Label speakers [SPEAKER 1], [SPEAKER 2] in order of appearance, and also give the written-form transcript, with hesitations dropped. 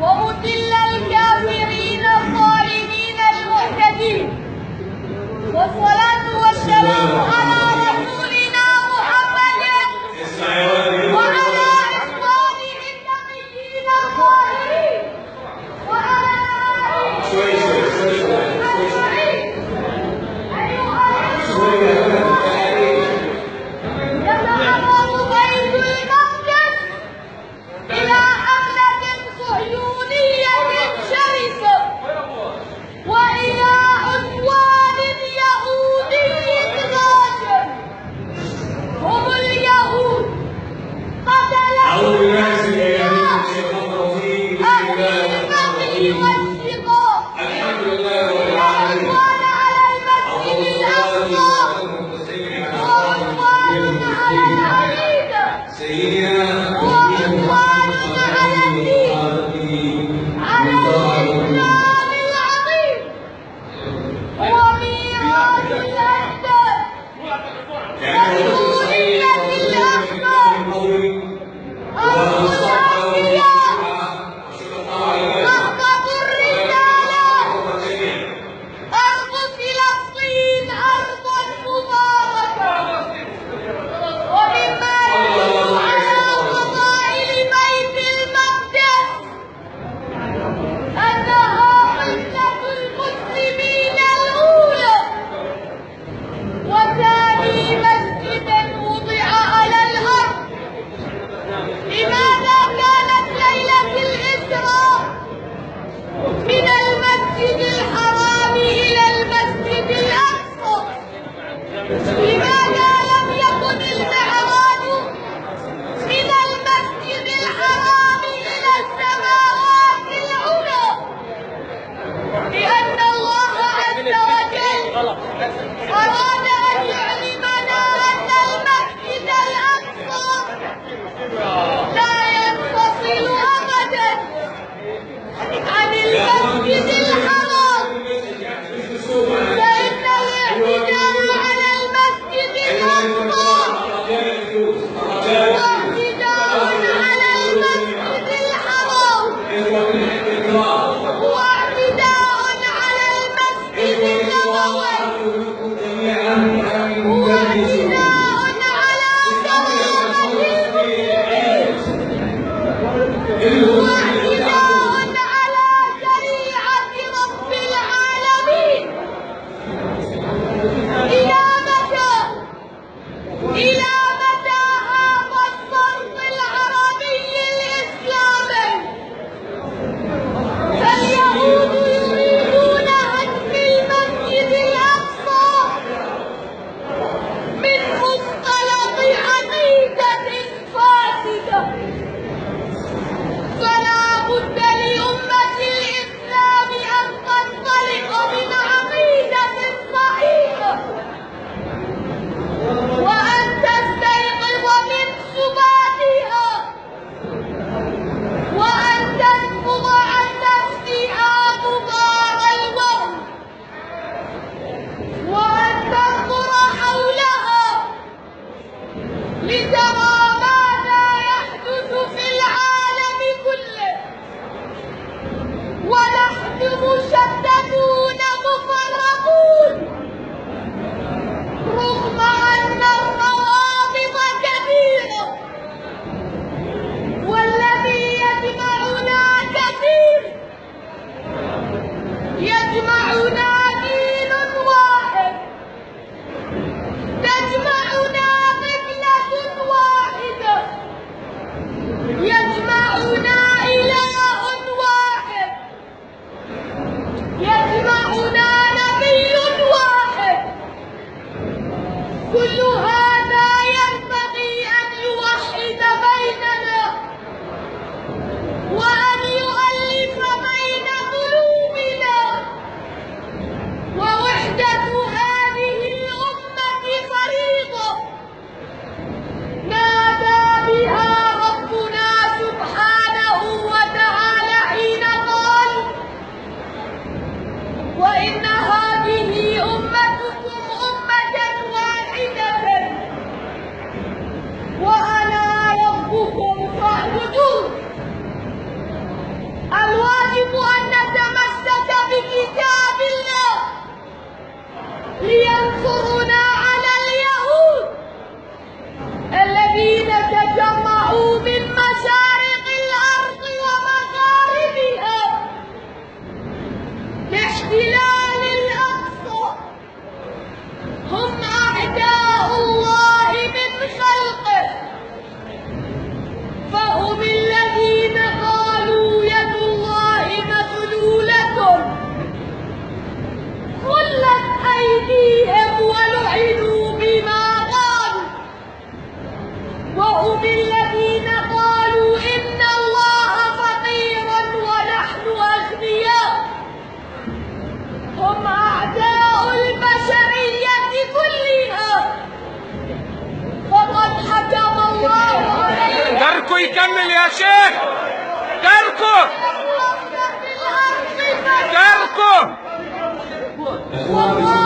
[SPEAKER 1] ومذل الكافرين الظالمين المعتدين، والصلاة والسلام على رسولنا محمد وعلى إخوانه النبيين الطاهرين وعلى آله أجمعين. يتعرض بيت المقدس إلى حملة صهيونية شرسة وإلى عدوان يهودي غاشم. هم اليهود قتلوا أهل البغي والشقاق وعدوان على المسجد الأقصى وعدوان على العقيدة وعدوان على الدين على الإسلام العظيم وميراث الأجداد مسؤولية الأخبار أرض الأنبياء مهبط الرسالة أرض فلسطين أرضا مباركة. ومما يدل على فضائل بيت المقدس أنها قبلة المسلمين الأولى وثاني مسجد وضع على الأرض. لماذا كانت ليلة الإسراء من المسجد الحرام إلى المسجد الأقصى؟ لماذا لم يكن المعراج من المسجد الحرام إلى السماوات العلى؟ لأن الله عز وجل أراد أن يعلمنا أن المسجد الأقصى لا ينفصل أبدا عن المسجد الحرام، فإن الاعتداء على المسجد الأقصى واعتداء على المسجد الحرام واعتداء على المسجد النبوي واعتداء على كرامة المسلمين واعتداء على شريعة رب العالمين. إلى متى؟ إلى متى هذا الصرف العربي الإسلامي؟ فاليهود يريدون هدم المسجد الأقصى من منطلق عقيدة فاسدة. مشارق الأرض ومغاربها لاحتلال الأقصى هم أعداء الله من خلقه، فهم الذين قالوا يد الله مغلولة غلت أيديهم ولعنوا بما قالوا، وهم الذين قالوا إن الله فقير ونحن أغنياء، هم أعداء البشرية كلها، فقد حكم الله عليهم
[SPEAKER 2] جاركو يكمل يا شيخ. جاركو
[SPEAKER 1] في الأرض
[SPEAKER 2] جاركو
[SPEAKER 1] والله